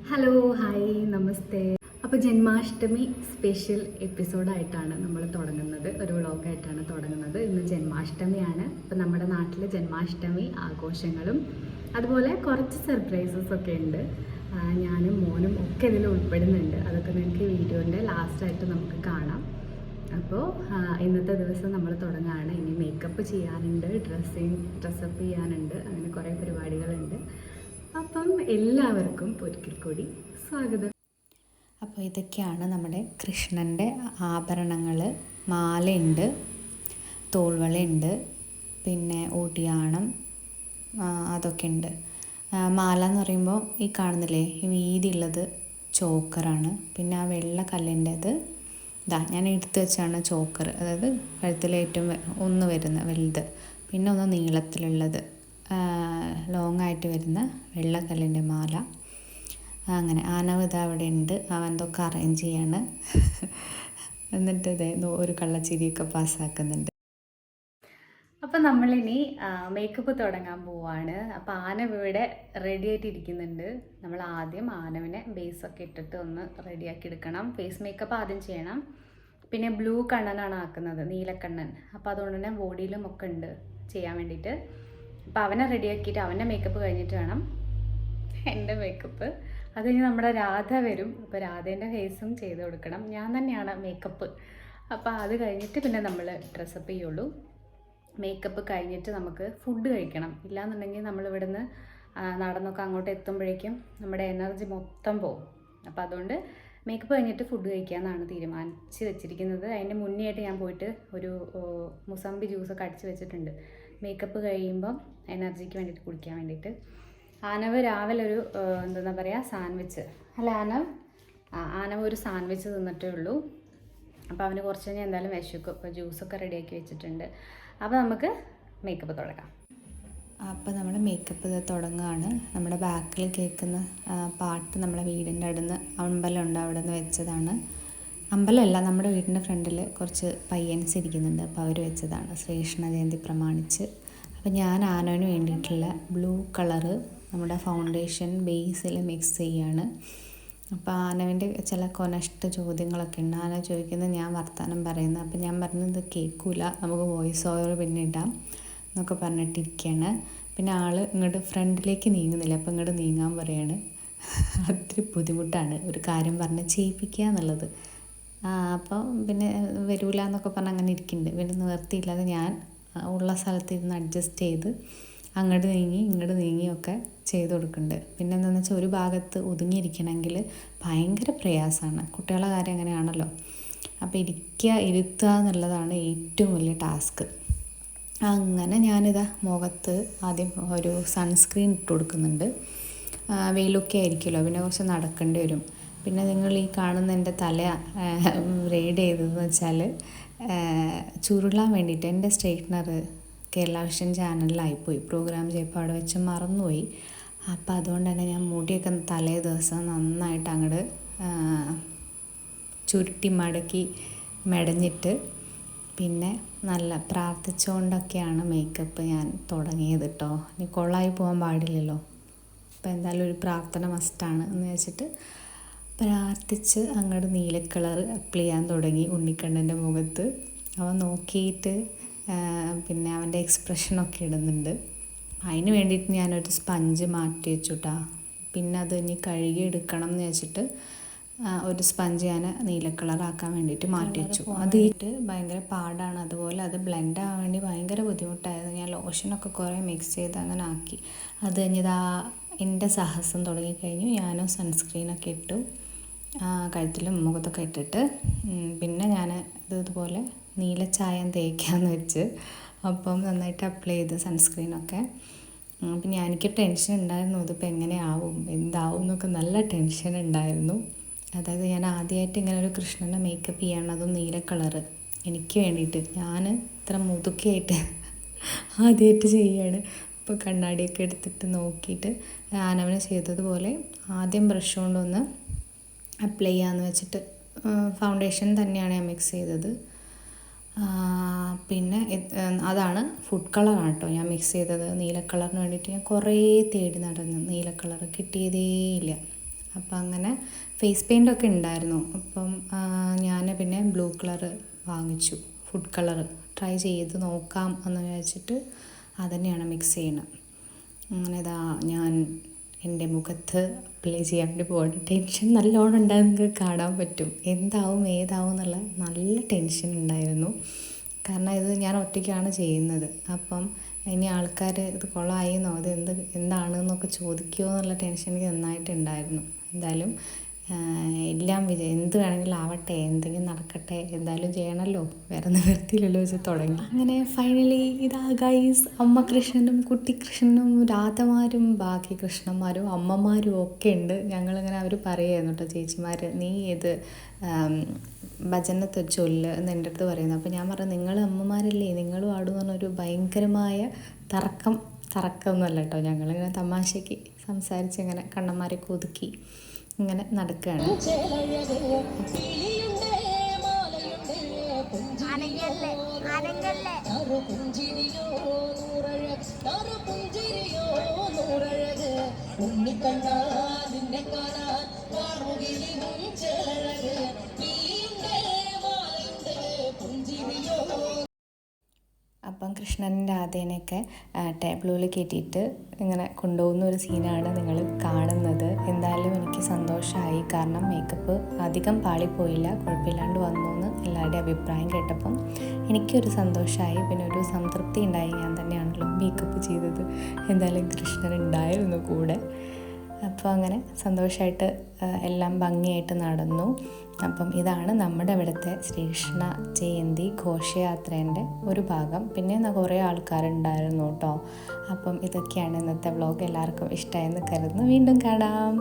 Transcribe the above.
Hello hi നമസ്തേ. അപ്പോൾ Janmashtami special എപ്പിസോഡായിട്ടാണ് നമ്മൾ തുടങ്ങുന്നത്, ഒരു വ്ളോഗായിട്ടാണ് തുടങ്ങുന്നത്. ഇന്ന് ജന്മാഷ്ടമിയാണ്. അപ്പോൾ നമ്മുടെ നാട്ടിൽ ജന്മാഷ്ടമി ആഘോഷങ്ങളും അതുപോലെ കുറച്ച് സർപ്രൈസസ് ഒക്കെ ഉണ്ട്. ഞാനും മോനും ഒക്കെ ഇതിൽ ഉൾപ്പെടുന്നുണ്ട്. അതൊക്കെ നിങ്ങൾക്ക് വീഡിയോൻ്റെ ലാസ്റ്റായിട്ട് നമുക്ക് കാണാം. അപ്പോൾ ഇന്നത്തെ ദിവസം നമ്മൾ തുടങ്ങുകയാണ്. ഇനി മേക്കപ്പ് ചെയ്യാനുണ്ട്, ഡ്രസ്സപ്പ് ചെയ്യാനുണ്ട്, അങ്ങനെ കുറേ പരിപാടികളുണ്ട്. അപ്പം എല്ലാവർക്കും ഒരിക്കൽ കൂടി സ്വാഗതം. അപ്പോൾ ഇതൊക്കെയാണ് നമ്മുടെ കൃഷ്ണൻ്റെ ആഭരണങ്ങൾ. മാലയുണ്ട്, തോൾവളയുണ്ട്, പിന്നെ ഒടിയാണം, അതൊക്കെ ഉണ്ട്. മാല എന്ന് പറയുമ്പോൾ ഈ കാണുന്നില്ലേ, ഈ വീതിയുള്ളത് ചോക്കറാണ്. പിന്നെ ആ വെള്ള കല്ലിൻ്റെത് ഞാൻ എടുത്തു വെച്ചാണ് ചോക്കർ, അതായത് കഴുത്തിലേറ്റവും ഒന്ന് വരുന്ന വലുത്. പിന്നെ ഒന്ന് നീളത്തിലുള്ളത് ലോങ് ആയിട്ട് വരുന്ന വെള്ളക്കല്ലിൻ്റെ മാല. അങ്ങനെ ആനവത അവിടെ ഉണ്ട്, അവൻ എന്തൊക്കെ അറേഞ്ച് ചെയ്യാണ്. എന്നിട്ട് ഇതേ ഒരു കള്ളച്ചിരിയൊക്കെ പാസ്സാക്കുന്നുണ്ട്. അപ്പം നമ്മളിനി മേക്കപ്പ് തുടങ്ങാൻ പോവാണ്. അപ്പോൾ ആനവ് ഇവിടെ റെഡി ആയിട്ടിരിക്കുന്നുണ്ട്. നമ്മൾ ആദ്യം ആനവിനെ ബേസൊക്കെ ഇട്ടിട്ട് ഒന്ന് റെഡിയാക്കി എടുക്കണം. ഫേസ് മേക്കപ്പ് ആദ്യം ചെയ്യണം. പിന്നെ ബ്ലൂ കണ്ണനാണ് ആക്കുന്നത്, നീലക്കണ്ണൻ. അപ്പോൾ അതുകൊണ്ട് തന്നെ ബോഡിയിലും ഒക്കെ ഉണ്ട് ചെയ്യാൻ വേണ്ടിയിട്ട്. അപ്പോൾ അവനെ റെഡിയാക്കിയിട്ട് അവൻ്റെ മേക്കപ്പ് കഴിഞ്ഞിട്ട് വേണം എൻ്റെ മേക്കപ്പ്. അത് കഴിഞ്ഞ് നമ്മുടെ രാധ വരും. അപ്പോൾ രാധേൻ്റെ ഫേസും ചെയ്ത് കൊടുക്കണം. ഞാൻ തന്നെയാണ് മേക്കപ്പ്. അപ്പോൾ അത് കഴിഞ്ഞിട്ട് പിന്നെ നമ്മൾ ഡ്രസ്സപ്പ് ചെയ്യുള്ളൂ. മേക്കപ്പ് കഴിഞ്ഞിട്ട് നമുക്ക് ഫുഡ് കഴിക്കണം. ഇല്ലാന്നുണ്ടെങ്കിൽ നമ്മളിവിടുന്ന് നടന്നൊക്കെ അങ്ങോട്ട് എത്തുമ്പോഴേക്കും നമ്മുടെ എനർജി മൊത്തം പോകും. അപ്പോൾ അതുകൊണ്ട് മേക്കപ്പ് കഴിഞ്ഞിട്ട് ഫുഡ് കഴിക്കാമെന്നാണ് തീരുമാനിച്ച് വെച്ചിരിക്കുന്നത്. അതിൻ്റെ മുന്നേ ആയിട്ട് ഞാൻ പോയിട്ട് ഒരു മുസമ്പി ജ്യൂസൊക്കെ അടിച്ച് വെച്ചിട്ടുണ്ട്, മേക്കപ്പ് കഴിയുമ്പം എനർജിക്ക് വേണ്ടിയിട്ട് കുടിക്കാൻ വേണ്ടിയിട്ട്. ആനവ് രാവിലെ ഒരു എന്താ പറയുക സാൻഡ്വിച്ച്, അല്ല ആനവ് ഒരു സാൻഡ്വിച്ച് തിന്നിട്ടേ ഉള്ളൂ. അപ്പോൾ അവന് കുറച്ച് കഴിഞ്ഞാൽ എന്തായാലും വിശക്കും. അപ്പോൾ ജ്യൂസൊക്കെ റെഡിയാക്കി വെച്ചിട്ടുണ്ട്. അപ്പോൾ നമുക്ക് മേക്കപ്പ് തുടങ്ങാം. അപ്പോൾ നമ്മൾ മേക്കപ്പ് തുടങ്ങുകയാണ്. നമ്മുടെ ബാക്കിൽ കേൾക്കുന്ന പാട്ട് നമ്മുടെ വീടിൻ്റെ അടുന്ന് അമ്പലമുണ്ട്, അവിടെ നിന്ന് വെച്ചതാണ്. അമ്പലമല്ല, നമ്മുടെ വീടിൻ്റെ ഫ്രണ്ടിൽ കുറച്ച് പയ്യൻസ് ഇരിക്കുന്നുണ്ട്, അപ്പോൾ അവർ വെച്ചതാണ് ശ്രീകൃഷ്ണ ജയന്തി പ്രമാണിച്ച്. അപ്പോൾ ഞാൻ ആനോന് വേണ്ടിയിട്ടുള്ള ബ്ലൂ കളറ് നമ്മുടെ ഫൗണ്ടേഷൻ ബേസിൽ മിക്സ് ചെയ്യാണ്. അപ്പോൾ ആനവിൻ്റെ ചില കൊനഷ്ട ചോദ്യങ്ങളൊക്കെ ഉണ്ട്. ആന ചോദിക്കുന്നത് ഞാൻ വർത്തമാനം പറയുന്നത്. അപ്പോൾ ഞാൻ പറഞ്ഞത് കേൾക്കില്ല, നമുക്ക് വോയിസ് ഓവർ പിന്നെ ഇടാം എന്നൊക്കെ പറഞ്ഞിട്ടിരിക്കുകയാണ്. പിന്നെ ആൾ ഇങ്ങോട്ട് ഫ്രണ്ടിലേക്ക് നീങ്ങുന്നില്ല, അപ്പോൾ ഇങ്ങോട്ട് നീങ്ങാൻ പറയാണ്. അത്ര ബുദ്ധിമുട്ടാണ് ഒരു കാര്യം പറഞ്ഞ് ചെയ്യിപ്പിക്കുക എന്നുള്ളത്. അപ്പോൾ പിന്നെ വരൂല എന്നൊക്കെ പറഞ്ഞ് അങ്ങനെ ഇരിക്കുന്നുണ്ട്. പിന്നെ നിവർത്തിയില്ലാതെ ഞാൻ ഉള്ള സ്ഥലത്ത് ഇരുന്ന് അഡ്ജസ്റ്റ് ചെയ്ത് അങ്ങോട്ട് നീങ്ങി ഇങ്ങോട്ട് നീങ്ങിയൊക്കെ ചെയ്ത് കൊടുക്കുന്നുണ്ട്. പിന്നെ എന്താണെന്ന് വെച്ചാൽ ഒരു ഭാഗത്ത് ഒതുങ്ങിയിരിക്കണമെങ്കിൽ ഭയങ്കര പ്രയാസമാണ്. കുട്ടികളുടെ കാര്യം അങ്ങനെയാണല്ലോ. അപ്പോൾ ഇരുത്തുക എന്നുള്ളതാണ് ഏറ്റവും വലിയ ടാസ്ക്. അങ്ങനെ ഞാനിതാ മുഖത്ത് ആദ്യം ഒരു സൺസ്ക്രീൻ ഇട്ട് കൊടുക്കുന്നുണ്ട്. വെയിലൊക്കെ ആയിരിക്കുമല്ലോ, പിന്നെ കുറച്ച് നടക്കേണ്ടി വരും. പിന്നെ നിങ്ങൾ ഈ കാണുന്ന എൻ്റെ തല റെയ്ഡ് ചെയ്തതെന്ന് വെച്ചാൽ ചുരുളാൻ വേണ്ടിയിട്ട് എൻ്റെ സ്ട്രെയിറ്റ്നർ കേരള വിഷൻ ചാനലിലായിപ്പോയി. പ്രോഗ്രാം ചെയ്യപ്പോൾ അവിടെ വെച്ച് മറന്നുപോയി. അപ്പോൾ അതുകൊണ്ട് തന്നെ ഞാൻ മുടിയൊക്കെ തലേ ദിവസം നന്നായിട്ട് അങ്ങോട്ട് ചുരുട്ടി മടക്കി മെടഞ്ഞിട്ട് പിന്നെ നല്ല പ്രാർത്ഥിച്ചുകൊണ്ടൊക്കെയാണ് മേക്കപ്പ് ഞാൻ തുടങ്ങിയത് കേട്ടോ. ഇനി കൊള്ളായി പോകാൻ പാടില്ലല്ലോ. അപ്പോൾ എന്തായാലും ഒരു പ്രാർത്ഥന മസ്റ്റാണ് എന്ന് വെച്ചിട്ട് പ്രാർത്ഥിച്ച് അങ്ങോട്ട് നീല കളർ അപ്ലൈ ചെയ്യാൻ തുടങ്ങി ഉണ്ണിക്കണ്ണൻ്റെ മുഖത്ത്. അവൻ നോക്കിയിട്ട് പിന്നെ അവൻ്റെ എക്സ്പ്രഷനൊക്കെ ഇടുന്നുണ്ട്. അതിന് വേണ്ടിയിട്ട് ഞാനൊരു സ്പഞ്ച് മാറ്റി വെച്ചുട്ടാ. പിന്നെ അത് ഇനി കഴുകി എടുക്കണം എന്ന് വെച്ചിട്ട് ഒരു സ്പഞ്ച് ഞാൻ നീല കളറാക്കാൻ വേണ്ടിയിട്ട് മാറ്റി വെച്ചു. അത് ഇട്ട് ഭയങ്കര പാടാണ്. അതുപോലെ അത് ബ്ലെൻഡ് ആവാൻ വേണ്ടി ഭയങ്കര ബുദ്ധിമുട്ടായിരുന്നു. ഞാൻ ലോഷനൊക്കെ കുറേ മിക്സ് ചെയ്ത് അങ്ങനെ ആക്കി. അത് കഴിഞ്ഞിതാ എൻ്റെ സാഹസം തുടങ്ങിക്കഴിഞ്ഞു. ഞാനും സൺസ്ക്രീനൊക്കെ ഇട്ടു, കഴുത്തിലും മുഖത്തൊക്കെ ഇട്ടിട്ട് പിന്നെ ഞാൻ ഇതുപോലെ നീലച്ചായം തേക്കാമെന്ന് വെച്ച് അപ്പം നന്നായിട്ട് അപ്ലൈ ചെയ്ത് സൺസ്ക്രീനൊക്കെ. പിന്നെ എനിക്ക് ടെൻഷൻ ഉണ്ടായിരുന്നു, ഇതിപ്പോൾ എങ്ങനെയാവും എന്താവും എന്നൊക്കെ നല്ല ടെൻഷൻ ഉണ്ടായിരുന്നു. അതായത് ഞാൻ ആദ്യമായിട്ട് ഇങ്ങനെ ഒരു കൃഷ്ണനെ മേക്കപ്പ് ചെയ്യണം, അതും നീല കളറ് എനിക്ക് വേണ്ടിയിട്ട്. ഞാൻ ഇത്ര മുതുക്കിയായിട്ട് ആദ്യമായിട്ട് ചെയ്യാണ്. ഇപ്പോൾ കണ്ണാടിയൊക്കെ എടുത്തിട്ട് നോക്കിയിട്ട് ആനവനെ ചെയ്തതുപോലെ ആദ്യം ബ്രഷ് കൊണ്ടൊന്ന് അപ്ലൈ ചെയ്യാമെന്ന് വെച്ചിട്ട് ഫൗണ്ടേഷൻ തന്നെയാണ് ഞാൻ മിക്സ് ചെയ്തത്. പിന്നെ അതാണ് ഫുഡ് കളറാണ് കേട്ടോ ഞാൻ മിക്സ് ചെയ്തത്. നീല കളറിന് വേണ്ടിയിട്ട് ഞാൻ കുറേ തേടി നടന്നു, നീല കളർ കിട്ടിയതേയില്ല. അപ്പം അങ്ങനെ ഫേസ് പെയിൻ്റൊക്കെ ഉണ്ടായിരുന്നു. അപ്പം ഞാൻ പിന്നെ ബ്ലൂ കളറ് വാങ്ങിച്ചു, ഫുഡ് കളറ് ട്രൈ ചെയ്ത് നോക്കാം എന്ന് വിചാരിച്ചിട്ട് അതുതന്നെയാണ് മിക്സ് ചെയ്യുന്നത്. അങ്ങനെ ഇതാ ഞാൻ എൻ്റെ മുഖത്ത് അപ്ലൈ ചെയ്യാൻ വേണ്ടി പോകണം. ടെൻഷൻ നല്ലോണം ഉണ്ടാകും, നിങ്ങൾക്ക് കാണാൻ പറ്റും. എന്താവും ഏതാവും എന്നുള്ള നല്ല ടെൻഷൻ ഉണ്ടായിരുന്നു. കാരണം ഇത് ഞാൻ ഒറ്റയ്ക്കാണ് ചെയ്യുന്നത്. അപ്പം ഇനി ആൾക്കാർ ഇത് കൊളമായിന്നോ ഇത് എന്താണെന്നൊക്കെ ചോദിക്കുമോ എന്നുള്ള ടെൻഷൻ എനിക്ക് നന്നായിട്ടുണ്ടായിരുന്നു. എന്തായാലും എല്ലാം എന്ത് വേണമെങ്കിലും ആവട്ടെ, എന്തെങ്കിലും നടക്കട്ടെ, എന്തായാലും ചെയ്യണമല്ലോ, വേറെ നിവൃത്തിയില്ലല്ലോ വെച്ച് തുടങ്ങി. അങ്ങനെ ഫൈനലി ഇതാ ഗൈസ്, അമ്മ കൃഷ്ണനും കുട്ടി കൃഷ്ണനും രാധമാരും ബാക്കി കൃഷ്ണന്മാരും അമ്മമാരും ഒക്കെ ഉണ്ട്. ഞങ്ങളിങ്ങനെ അവർ പറയുമായിരുന്നു കേട്ടോ, ചേച്ചിമാർ നീ ഇത് ഭജനത്തെ ചൊല്ല് എന്ന് എൻ്റെ അടുത്ത് പറയുന്നത്. അപ്പോൾ ഞാൻ പറഞ്ഞു നിങ്ങൾ അമ്മമാരല്ലേ, നിങ്ങളും ആടും പറഞ്ഞൊരു ഭയങ്കരമായ തറക്കമൊന്നുമല്ല കേട്ടോ. ഞങ്ങളിങ്ങനെ തമാശയ്ക്ക് സംസാരിച്ച് ഇങ്ങനെ കണ്ണന്മാരെ ഒതുക്കി ഇങ്ങനെ നടക്കുകയാണ്. അപ്പം കൃഷ്ണൻ്റെ രാധേനെയൊക്കെ ടേബിളിൽ കയറ്റിയിട്ട് ഇങ്ങനെ കൊണ്ടുപോകുന്ന ഒരു സീനാണ് നിങ്ങൾ കാണുന്നത്. എന്തായാലും എനിക്ക് സന്തോഷമായി, കാരണം മേക്കപ്പ് അധികം പാളിപ്പോയില്ല, കുഴപ്പമില്ലാണ്ട് വന്നു എന്ന് എല്ലാവരുടെയും അഭിപ്രായം കേട്ടപ്പം എനിക്കൊരു സന്തോഷമായി. പിന്നെ ഒരു സംതൃപ്തി ഉണ്ടായി, ഞാൻ തന്നെയാണല്ലോ മേക്കപ്പ് ചെയ്തത്, എന്തായാലും കൃഷ്ണൻ ഉണ്ടായിരുന്നു കൂടെ. അപ്പോൾ അങ്ങനെ സന്തോഷമായിട്ട് എല്ലാം ഭംഗിയായിട്ട് നടന്നു. അപ്പം ഇതാണ് നമ്മുടെ ഇവിടുത്തെ ശ്രീകൃഷ്ണ ജയന്തി ഘോഷയാത്രേൻ്റെ ഒരു ഭാഗം. പിന്നെ കുറേ ആൾക്കാരുണ്ടായിരുന്നു കേട്ടോ. അപ്പം ഇതൊക്കെയാണ് ഇന്നത്തെ വ്ളോഗ്. എല്ലാവർക്കും ഇഷ്ടമായെന്ന് കരുതുന്നു. വീണ്ടും കാണാം.